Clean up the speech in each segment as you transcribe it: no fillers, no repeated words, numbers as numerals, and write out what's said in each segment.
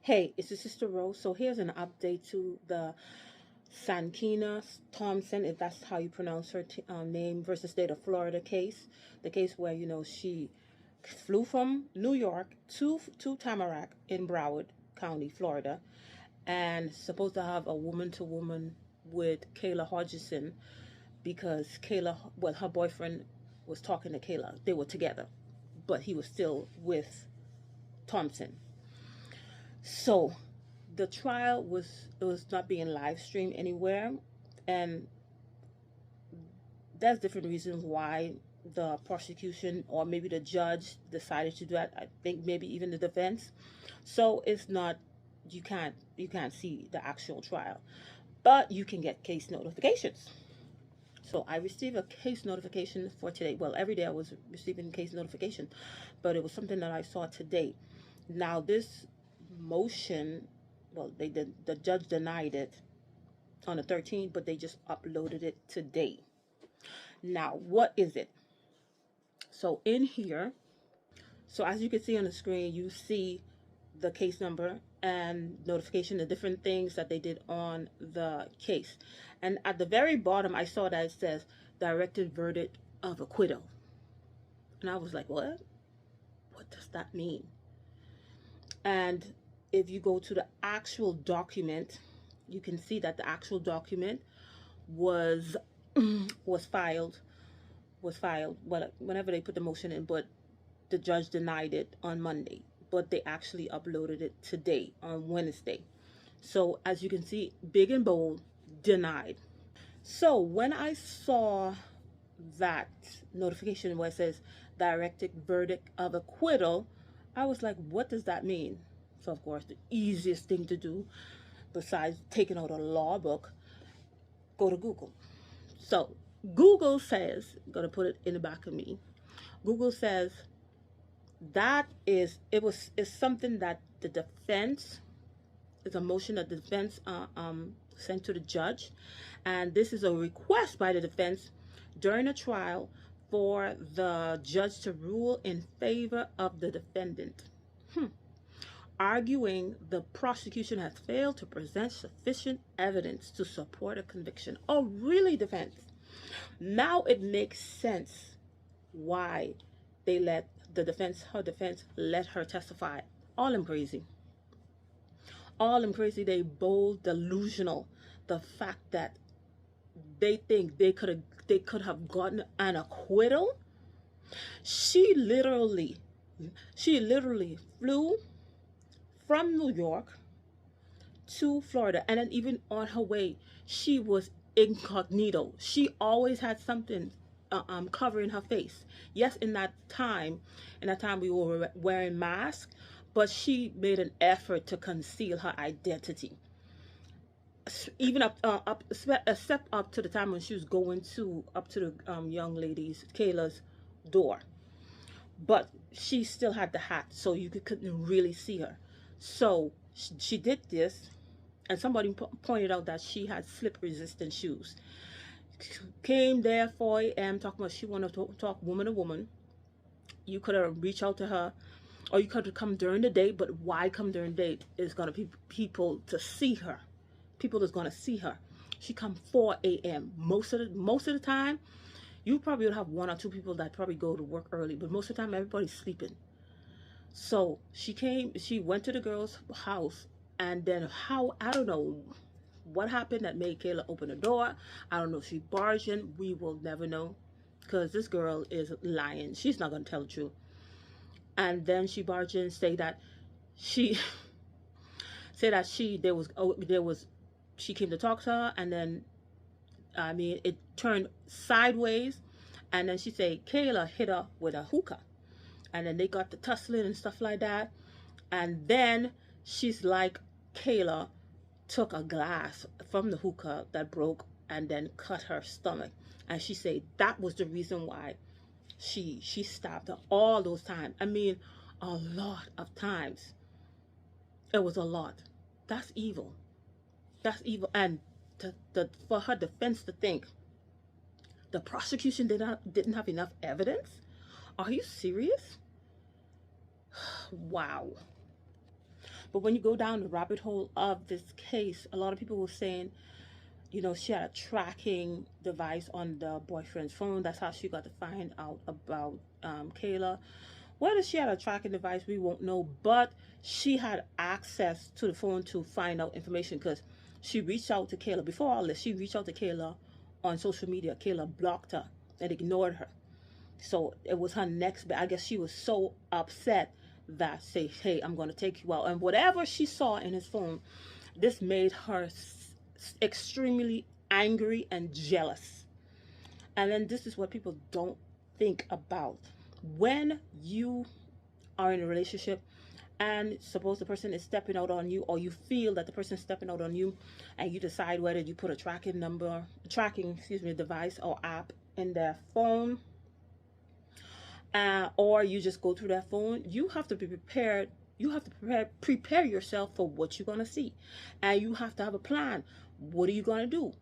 Hey, it's your sister Rose. So here's an update to the Sakiyna Thompson, if that's how you pronounce her name, versus state of Florida case. The case where she flew from New York to Tamarack in Broward County, Florida, and supposed to have a woman to woman with Kayla Hodgson because her boyfriend was talking to Kayla. They were together, but he was still with Thompson. So the trial was not being live streamed anywhere, and there's different reasons why the prosecution or maybe the judge decided to do that. I think maybe even the defense. So it's not, you can't see the actual trial, but you can get case notifications. So I received a case notification for today. Well, every day I was receiving case notification, but it was something that I saw today. Now this motion, well, the judge denied it on the 13th, but they just uploaded it today. Now, what is it? So in here, so as you can see on the screen, you see the case number and notification, the different things that they did on the case. And at the very bottom, I saw that it says directed verdict of acquittal. And I was like, what? What does that mean? And if you go to the actual document, you can see that the actual document was was filed whenever they put the motion in, but the judge denied it on Monday, but they actually uploaded it today on Wednesday. So as you can see, big and bold, denied. So when I saw that notification where it says directed verdict of acquittal, I was like, what does that mean? So of course, the easiest thing to do besides taking out a law book, go to Google. So Google says, I'm gonna put it in the back of me. Google says that is something that the defense is a motion that the defense sent to the judge, and this is a request by the defense during a trial for the judge to rule in favor of the defendant. Arguing the prosecution has failed to present sufficient evidence to support a conviction. Oh, really, defense? Now it makes sense why they let her defense let her testify. All them crazy. All them crazy. They bold, delusional. The fact that they think they could have gotten an acquittal. She literally, she literally flew from New York to Florida, and then even on her way, she was incognito. She always had something covering her face. Yes, in that time we were wearing masks, but she made an effort to conceal her identity. Even except up to the time when she was going to up to the young lady's Kayla's door, but she still had the hat, so you couldn't really see her. So she did this, and somebody pointed out that she had slip resistant shoes. Came there 4 a.m. talking about she wanted to talk woman to woman. You could have reached out to her, or you could have come during the day. But why come during the day? Is going to be people to see her. People is going to see her. She come 4 a.m. Most of the time, you probably would have one or two people that probably go to work early, but most of the time everybody's sleeping. So she came. She went to the girl's house, and then how, I don't know what happened that made Kayla open the door. I don't know if she barged in. We will never know, because this girl is lying. She's not gonna tell the truth. And then she barged in, say that she say that there was she came to talk to her, and then I mean it turned sideways, and then she said Kayla hit her with a hookah, and then they got the tussling and stuff like that. And then she's like, Kayla took a glass from the hookah that broke and then cut her stomach, and she said that was the reason why she stabbed her all those times. I mean, a lot of times. It was a lot. That's evil. That's evil. And for her defense to think the prosecution didn't have enough evidence. Are you serious? Wow. But when you go down the rabbit hole of this case, a lot of people were saying, she had a tracking device on the boyfriend's phone. That's how she got to find out about Kayla. Whether she had a tracking device, we won't know, but she had access to the phone to find out information because she reached out to Kayla. Before all this, she reached out to Kayla on social media. Kayla blocked her and ignored her. So it was her next, but I guess she was so upset that say, hey, I'm going to take you out. And whatever she saw in his phone, this made her extremely angry and jealous. And then this is what people don't think about. When you are in a relationship and suppose the person is stepping out on you, or you feel that the person is stepping out on you, and you decide whether you put a tracking device or app in their phone, or you just go through that phone, you have to be prepared. You have to prepare yourself for what you're going to see, and you have to have a plan. What are you going to do?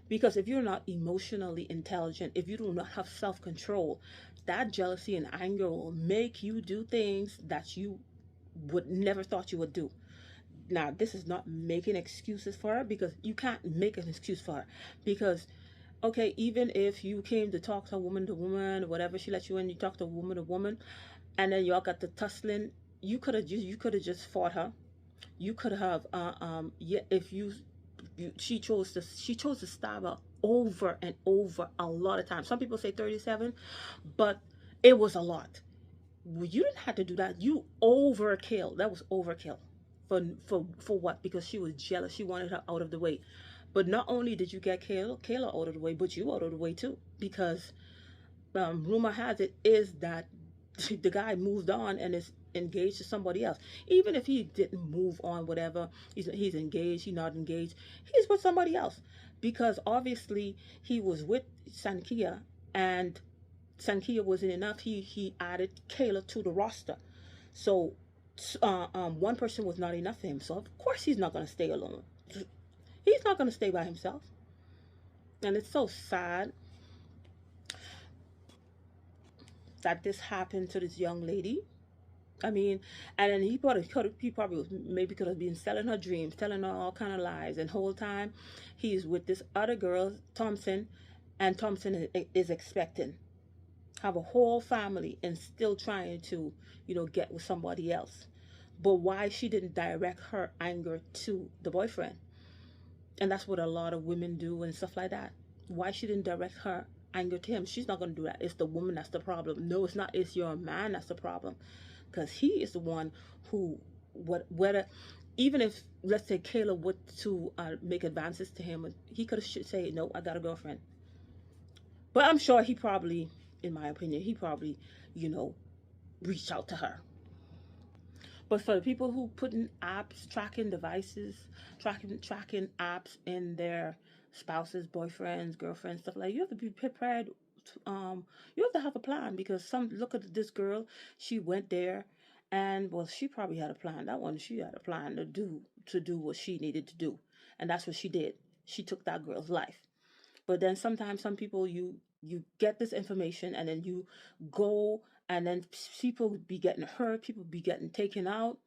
Because if you're not emotionally intelligent, if you do not have self-control, that jealousy and anger will make you do things that you would never thought you would do. Now, this is not making excuses for her, because you can't make an excuse for her. Because, okay, even if you came to talk to woman, whatever, she let you in, you talk to woman, and then y'all got the tussling, you could have just fought her. You could have, yeah, if she chose to stab her over and over a lot of times. Some people say 37, but it was a lot. Well, you didn't have to do that. You overkill. That was overkill. For what? Because she was jealous. She wanted her out of the way. But not only did you get Kayla out of the way, but you out of the way too. Because rumor has it is that the guy moved on and is engaged to somebody else. Even if he didn't move on, whatever, he's engaged, he's not engaged, he's with somebody else. Because obviously he was with Sakiyna, and Sakiyna wasn't enough. He added Kayla to the roster. So one person was not enough for him. So of course he's not going to stay alone. He's not going to stay by himself. And it's so sad that this happened to this young lady. I mean, and then he probably was, maybe could have been selling her dreams, telling her all kind of lies, and the whole time he's with this other girl, Thompson, and Thompson is expecting, have a whole family, and still trying to, get with somebody else. But why she didn't direct her anger to the boyfriend? And that's what a lot of women do and stuff like that. Why she didn't direct her anger to him? She's not going to do that. It's the woman that's the problem. No, it's not. It's your man that's the problem, because he is the one who, whether, even if, let's say, Kayla would to make advances to him, he could have say, no, I got a girlfriend. But I'm sure he probably, in my opinion, he probably, reached out to her. But for the people who put in apps, tracking devices, tracking apps in their spouses, boyfriends, girlfriends, stuff like that, you have to be prepared. You have to have a plan, because look at this girl. She went there, and well, she probably had a plan. That one, she had a plan to do what she needed to do, and that's what she did. She took that girl's life. But then sometimes some people, you get this information, and then you go, and then people be getting hurt, people be getting taken out.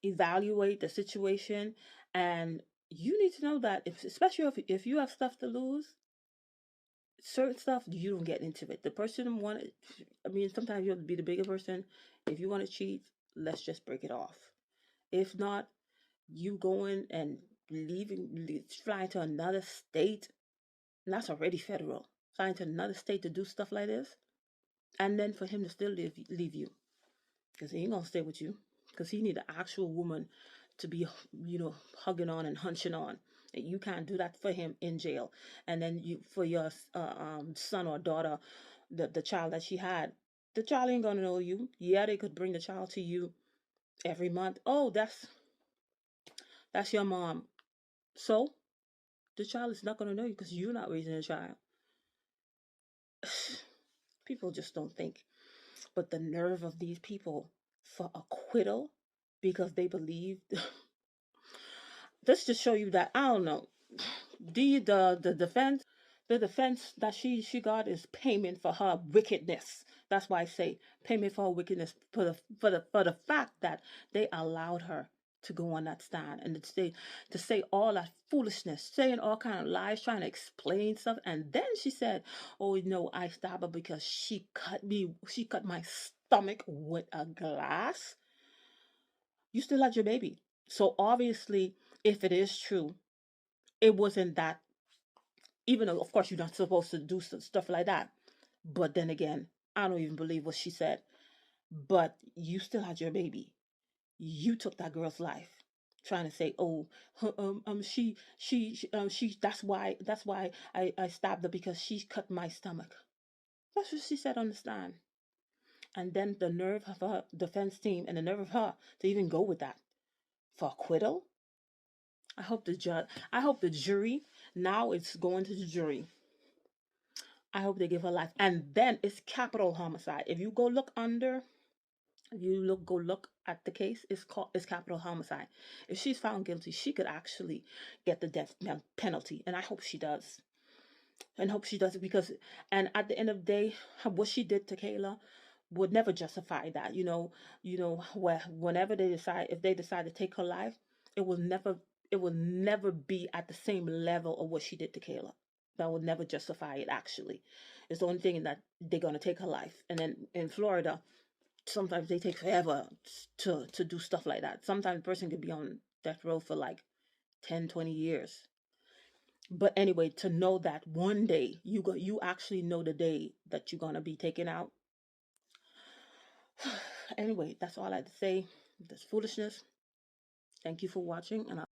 Evaluate the situation, and you need to know that, especially if you have stuff to lose, certain stuff you don't get into it. The person wanted, I mean, sometimes you have to be the bigger person. If you want to cheat, let's just break it off. If not, you going and flying to another state, and that's already federal, flying to another state to do stuff like this, and then for him to still leave you, because he ain't gonna stay with you, because he need an actual woman to be, hugging on and hunching on. You can't do that for him in jail. And then for your son or daughter, the child that she had, the child ain't gonna know you. Yeah, they could bring the child to you every month. Oh, that's your mom. So the child is not gonna know you, because you're not raising a child. People just don't think. But the nerve of these people for acquittal because they believe. This just show you that, I don't know. The defense that she got is payment for her wickedness. That's why I say payment for her wickedness, for the fact that they allowed her to go on that stand and to say all that foolishness, saying all kind of lies, trying to explain stuff. And then she said, "Oh no, I stabbed her because she cut my stomach with a glass." You still had your baby. So obviously, if it is true, it wasn't that, even though of course you're not supposed to do stuff like that. But then again, I don't even believe what she said. But you still had your baby. You took that girl's life, trying to say, "Oh, she. That's why I stabbed her because she cut my stomach." That's what she said on the stand. And then the nerve of her defense team and the nerve of her to even go with that for acquittal. I hope the jury, now it's going to the jury. I hope they give her life. And then it's capital homicide. If you go look under, if you go look at the case, it's capital homicide. If she's found guilty, she could actually get the death penalty. And I hope she does. And hope she does it because, and at the end of the day, what she did to Kayla would never justify that. Where whenever they decide, if they decide to take her life, it will never, it will never be at the same level of what she did to Kayla. That would never justify it. Actually, it's the only thing in that they're gonna take her life. And then in Florida, sometimes they take forever to do stuff like that. Sometimes a person could be on death row for like 10, 20 years. But anyway, to know that one day you actually know the day that you're gonna be taken out. Anyway, that's all I had to say. This foolishness. Thank you for watching, and